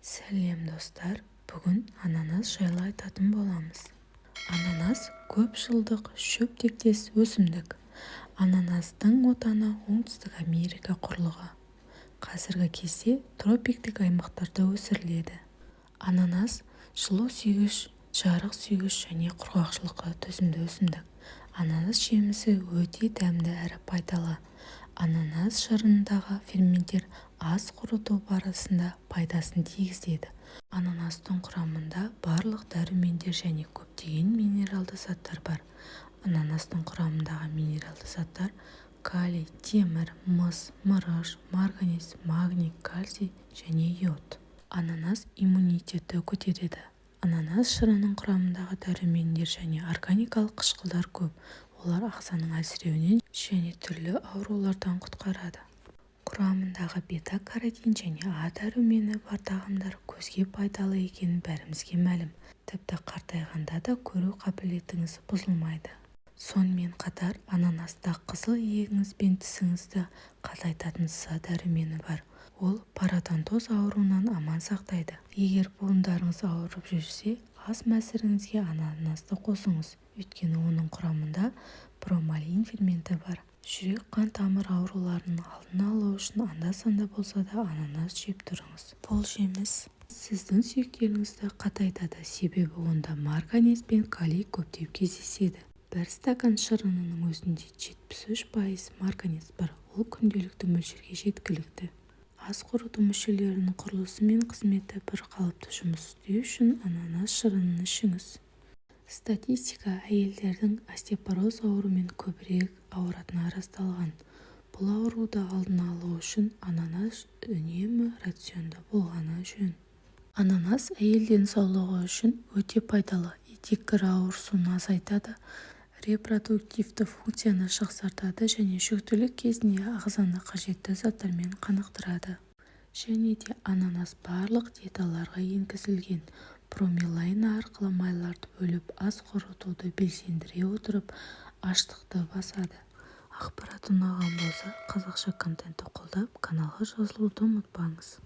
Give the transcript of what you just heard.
Сәлем достар, бүгін ананас жайлы айтатын боламыз. Ананас көп жылдық шөп-тектес өсімдік. Ананастың отаны Оңтүстік Америка құрлығы. Қазіргі кезде тропиктік аймақтарда өсіріледі. Ананас жылу сүйгіш, жарық сүйгіш және құрғақшылыққа төзімді өсімдік. Ананас жемісі өте дәмді әрі пайдалы. Ананас шырынындағы ферменттер ас қорыту барысында пайдасын тигізеді. Ананастың құрамында барлық дәрумендер және көптеген минералды заттар бар. Ананастың құрамындағы минералды заттар калий, темір, мыс, мырыш, марганец, магний, кальций және йод. Ананас иммунитетті көтереді. Ананас шырынының құрамындағы дәрумендер және органикалық қышқылдар көп. Олар ағзаның әлсіреуінен және түрлі аурулардан құтқарады. Құрамындағы бета-каротин және А дәрумені бар тағамдар көзге пайдалы екені бәрімізге мәлім. Тіпті қартайғанда да көру қабілетіңіз бұзылмайды. Сонымен қатар ананаста қызыл иегіңіз бен тісіңізді қатайтатын С дәрумені бар. Ол пародонтоз ауруынан аман сақтайды. Егер буындарыңыз ауырып жүрсе, ас мәсіріңізге ананасты қосыңыз, өйткені оның құрамында бромелин ферменті бар. Жүрек-қан тамыр ауруларының алдын алу үшін анда-санда болса да ананас жеп тұрыңыз. Бұл жеміс сіздің сүйектеріңізді қатайтады, себебі онда марганец пен калий көптеп кездеседі. Бір стакан шырынының өзінде 73% марганец бар. Ол күнделікті мөлшерге жеткілікті. Ас қорыту мүшелерінің құрылысы мен қызметі бір қалыпты жұмыс істеу үшін ананас шырынын ішіңіз. Статистика әйелдердің остеопороз ауруымен көбірек ауыратыны расталған. Бұл ауруды алдын алу үшін ананас үнемі рационда болғаны жөн. Ананас әйел денсаулығы үшін өте пайдалы. Етек кірі ауырсуын азайтады, репродуктивті функцияны жақсартады және жүктілік кезінде ағзаны қажетті заттармен қанықтырады. Және де ананас барлық диеталарға енгізілген. Промелайна арқылы майларды бөліп ас қорытуды белсендіре отырып аштықты басады. Ақпарат ұнаған болса, қазақша контентті қолдап, каналға жазылуды ұмытпаңыз.